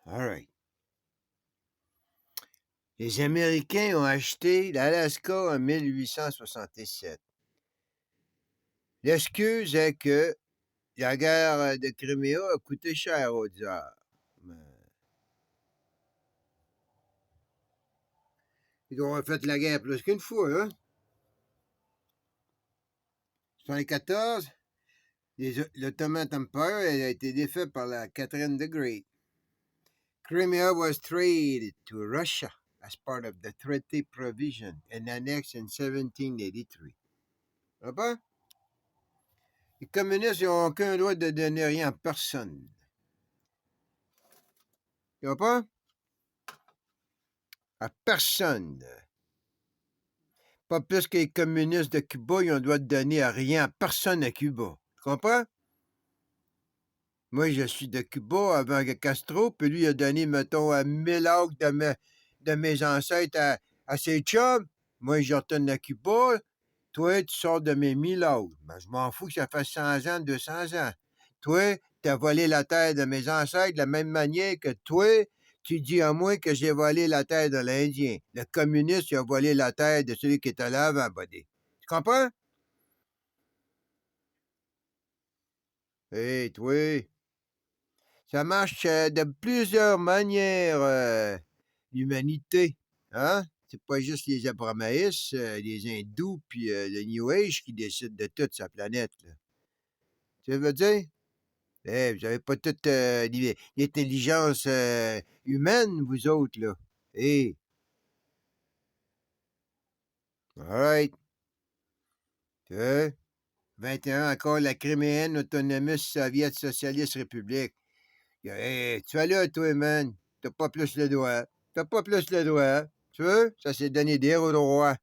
All right. Les Américains ont acheté l'Alaska en 1867. L'excuse est que la guerre de Crimée a coûté cher aux tsars. Ils ont fait la guerre plus qu'une fois, hein? 1974, l'Ottoman Empire a été défait par la Catherine the Great. Crimea was traded to Russia as part of the treaty provision and annexed in 1783. Ah ben? Les communistes n'ont aucun droit de donner rien à personne. Tu vois pas? À personne. Pas plus que les communistes de Cuba, ils ont le droit de donner à rien à personne à Cuba. Tu comprends? Moi, je suis de Cuba avant que Castro, puis lui, il a donné, mettons, 1000 acres de mes ancêtres à ses chums. Moi, je retourne à Cuba. Toi, tu sors de mes 1000 acres. Ben, je m'en fous que ça fasse 100 ans, 200 ans. Toi, tu as volé la terre de mes ancêtres de la même manière que toi, tu dis à moi que j'ai volé la terre de l'Indien. Le communiste, il a volé la terre de celui qui était là avant, buddy. Tu comprends? Hé, toi, ça marche de plusieurs manières, l'humanité. Hein? C'est pas juste les Abramaïs, les hindous, puis le New Age qui décident de toute sa planète. Là. Tu veux dire? Eh, vous avez pas toute l'intelligence humaine, vous autres, là. Eh, alright. Tu vois? 21, encore la Criméenne Autonomous Soviet Socialiste République. Hey, tu vas là, toi, man. T'as pas plus le droit. T'as pas plus le droit. Tu veux? Ça s'est donné des héros droits.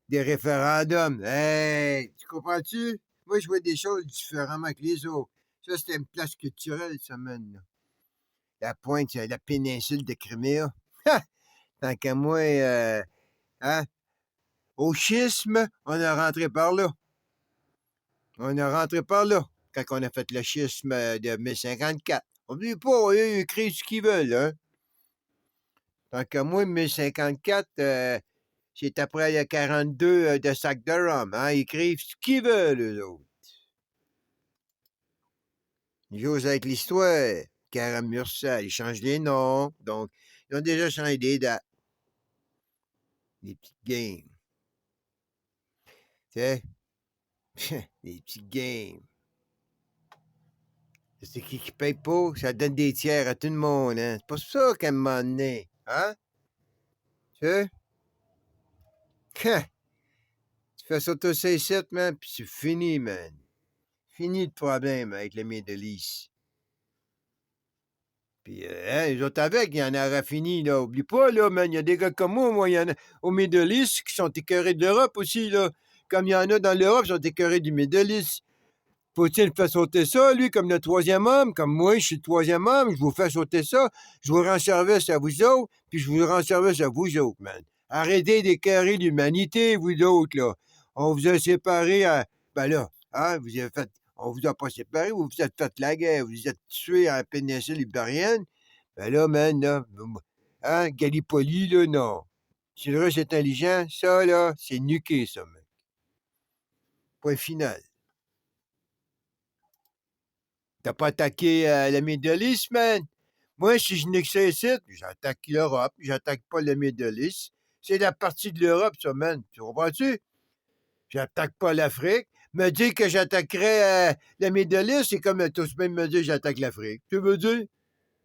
Des référendums. Hey, tu comprends-tu? Moi, je vois des choses différemment que les autres. Ça, c'était une place culturelle, ça, man. Là. La pointe, c'est la péninsule de Crimée. Tant qu'à moi, hein? Au schisme, on a rentré par là. On est rentré par là, quand on a fait le schisme de 1054. Oublie pas, eux, ils écrivent ce qu'ils veulent, hein. Tant que moi, 1054, c'est après le 42 de sac de Rome, hein. Ils écrivent ce qu'ils veulent, eux autres. Ils jouent avec l'histoire. Caramursal, ils changent les noms. Donc, ils ont déjà changé des dates. Des petites games. Tu sais? Des petites games. C'est qui paye pas, ça donne des tiers à tout le monde, hein. C'est pas ça qu'à un moment donné, hein? Tu sais? Tu fais sauter ces sites, man, pis c'est fini, man. Fini le problème avec le Middle East. Puis, hein, les autres avec, il y en aura fini, là. Oublie pas, là, man, il y a des gars comme moi, il y en a au Middle East qui sont écœurés de l'Europe aussi, là. Comme il y en a dans l'Europe, qui sont écœurés du Middle East. Faut-il faire sauter ça, lui, comme le troisième homme? Comme moi, je suis le troisième homme, je vous fais sauter ça, je vous rends service à vous autres, puis je vous rends service à vous autres, man. Arrêtez d'écœurer l'humanité, vous autres, là. On vous a séparés ben là, hein, vous avez fait... On vous a pas séparés, vous vous êtes fait la guerre, vous vous êtes tués en péninsule ibérienne. Ben là, man, là, hein, Gallipoli, là, non. Si le russe est intelligent, ça, là, c'est nuqué, ça, man. Point final. T'as pas attaqué le Middle East, man? Moi, si je nécessite, j'attaque l'Europe, j'attaque pas le Middle East. C'est la partie de l'Europe, ça, man. Tu comprends-tu? J'attaque pas l'Afrique. Me dire que j'attaquerais le Middle East, c'est comme tous même me dire que j'attaque l'Afrique. Tu veux dire?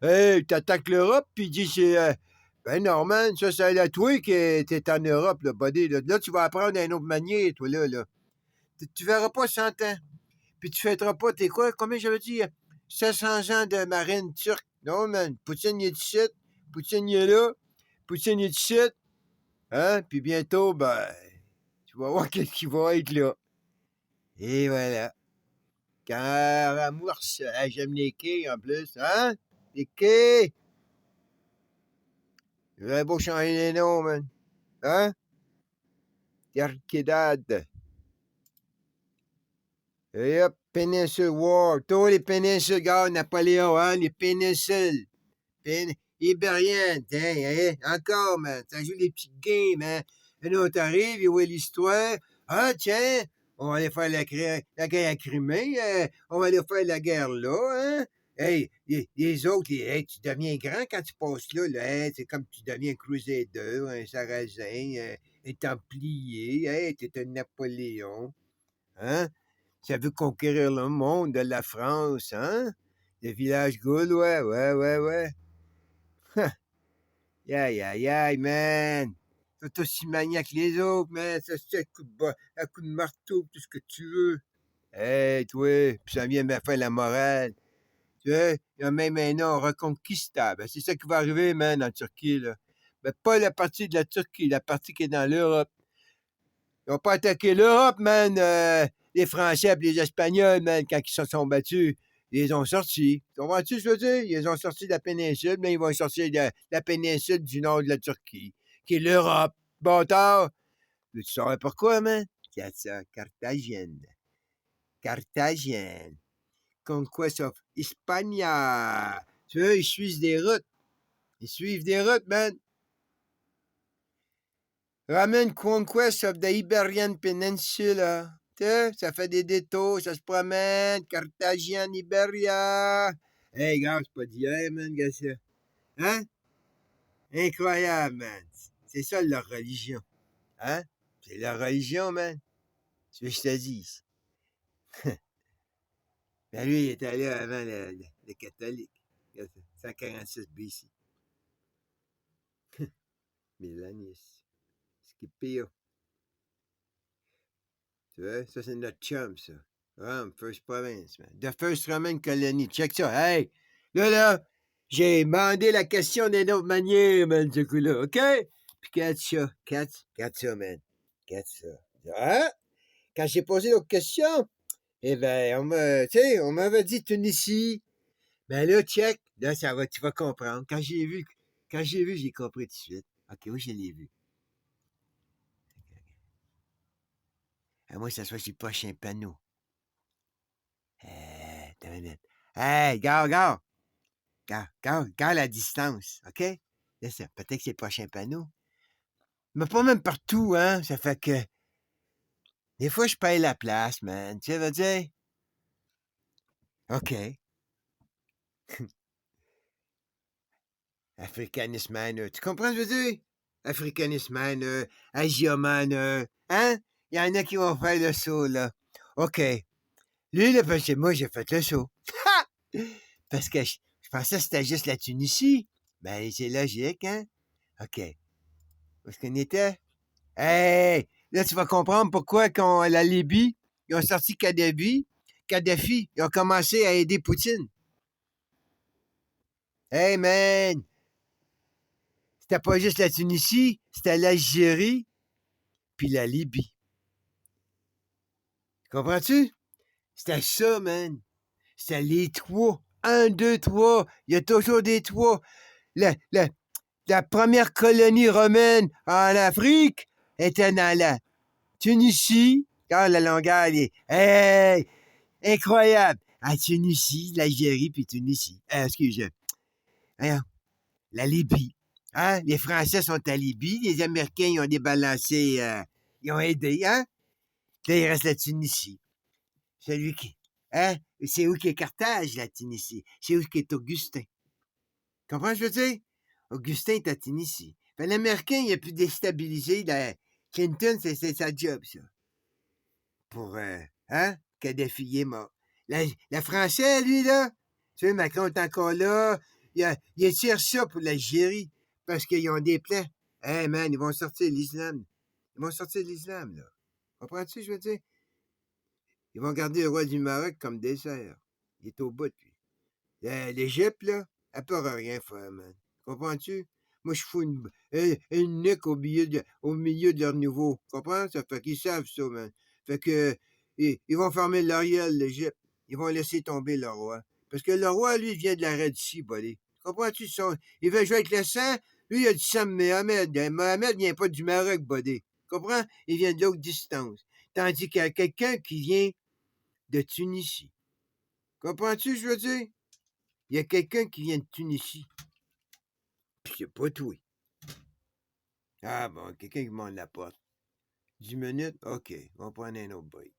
Hey, t'attaques l'Europe, puis dis c'est... ben non, man, ça, c'est à toi qui t'es en Europe, là, buddy. Là, tu vas apprendre une autre manière, toi, là. Tu verras pas 100 ans. Puis tu fêteras pas tes quoi? Combien j'avais dit? 700 ans de marine turque. Non, man. Poutine, il est ici. Poutine, il est là. Poutine, il est ici. Hein? Puis bientôt, ben, tu vas voir qu'est-ce qui va être là. Et voilà. Caramours. J'aime les quais en plus. Hein? Les quais. J'aurais beau changer les noms, man. Hein? Terquedad. Et hop, Peninsula War. Tous les péninsules, gars, Napoléon, hein, les péninsules. Ibérienne, tiens, hein, encore, man. Ça joue des petites games, hein. Un autre arrive, il voit l'histoire. Ah, tiens, on va aller faire la guerre à Crimée, on va aller faire la guerre là, hein. Hey, les autres, hey, tu deviens grand quand tu passes là, hein, c'est comme tu deviens un Crusader, un Sarrasin, un Templier, hey, t'es un Napoléon, hein. Ça veut conquérir le monde de la France, hein. Les villages gaulois, ouais. Aïe, aïe, aïe, man. T'es aussi maniaque que les autres, man. Ça se tient à coup de marteau, tout ce que tu veux. Hey, toi, puis ça vient me faire la morale. Tu sais, il y a même un nom reconquista. Ben, c'est ça qui va arriver, man, en Turquie, là. Ben, pas la partie de la Turquie, la partie qui est dans l'Europe. Ils n'ont pas attaqué l'Europe, man. Les Français et les Espagnols, man, quand ils se sont battus. Ils les ont sortis. Comprends-tu ce que je veux dire? Ils les ont sortis de la péninsule, mais ils vont sortir de la péninsule du nord de la Turquie, qui est l'Europe. Bâtard! Tu saurais pourquoi, man? C'est ça, Carthagène. Carthagène. Conquest of Hispania. Tu vois, ils suivent des routes. Ils suivent des routes, man. Ramène Conquest of the Iberian Peninsula. Tu sais, ça fait des détours, ça se promène. Carthagène, Iberia. Hey, gars, c'est pas d'hier, man, gars, ça. Hein? Incroyable, man. C'est ça leur religion. Hein? C'est leur religion, man. Tu veux que je te dise? Ben lui, il est allé avant le catholique. 146 BC. Milanus. Scipio. Tu vois, ça c'est notre chum, ça. Rome, First Province, man. The First Roman Colony. Check ça. Hey! Là, j'ai demandé la question d'une autre manière, man, ce coup-là, OK? Puis catch ça. Catch ça, man. Catch ça. Hein? Quand j'ai posé l'autre question, eh ben, on m'avait dit Tunisie. Ben là, check. Là, tu vas comprendre. Quand j'ai vu, j'ai compris tout de suite. OK, oui, je l'ai vu. À moi, ça soit sur le prochain panneau. T'as une minute. Hey, gars, la distance, OK? Là, ça, peut-être que c'est le prochain panneau. Mais pas même partout, hein? Ça fait que des fois, je paye la place, man. Tu sais, veux dire? OK. Africanisme, tu comprends ce que je veux dire? Africanisme, Asiaman, hein? Il y en a qui vont faire le saut, là. OK. Lui, là, parce que moi, j'ai fait le saut. Parce que je pensais que c'était juste la Tunisie. Ben, c'est logique, hein? OK. Où est-ce qu'on était? Hey! Là, tu vas comprendre pourquoi quand la Libye, ils ont sorti Kadhafi, ils ont commencé à aider Poutine. Hey, man! C'était pas juste la Tunisie, c'était l'Algérie, puis la Libye. Comprends-tu? C'était ça, man. C'était les trois. Un, deux, trois. Il y a toujours des trois. La, la, la première colonie romaine en Afrique était dans la Tunisie. Ah, la longueur, elle est... Hey! Incroyable! À Tunisie, l'Algérie, puis Tunisie. Excusez. La Libye. Hein? Les Français sont à Libye, les Américains, ils ont débalancé, ils ont aidé, hein? Là, il reste la Tunisie. Celui qui... Hein? C'est où qui est Carthage, la Tunisie? C'est où qui est Augustin? Comprends ce que je veux dire? Augustin est à Tunisie. Fait, l'Américain, il a pu déstabiliser Clinton, c'est sa job, ça. Pour, hein? Kadhafi est mort. Le Français, lui, là, tu sais, Macron est encore là. Il tire ça pour l'Algérie parce qu'ils ont des plans. Hey, man, ils vont sortir l'islam. Ils vont sortir l'islam, là. Comprends-tu ce que je veux dire? Ils vont garder le roi du Maroc comme dessert. Il est au bout, lui. L'Égypte, là, elle peut rien faire, man. Comprends-tu? Moi, je fous une nuque au milieu de leur nouveau. Comprends? Ça fait qu'ils savent ça, man. Fait que, ils vont fermer l'Ariel, l'Égypte. Ils vont laisser tomber le roi. Parce que le roi, lui, vient de la Red Sea, buddy. Comprends-tu? Il veut jouer avec le sang. Lui, il a du sang de Mohamed. Mohamed vient pas du Maroc, buddy. Comprends? Il vient de l'autre distance. Tandis qu'il y a quelqu'un qui vient de Tunisie. Comprends-tu, je veux dire? Il y a quelqu'un qui vient de Tunisie. Puis c'est pas toi. Ah bon, quelqu'un qui monte la porte. 10 minutes? OK, on va prendre un autre break.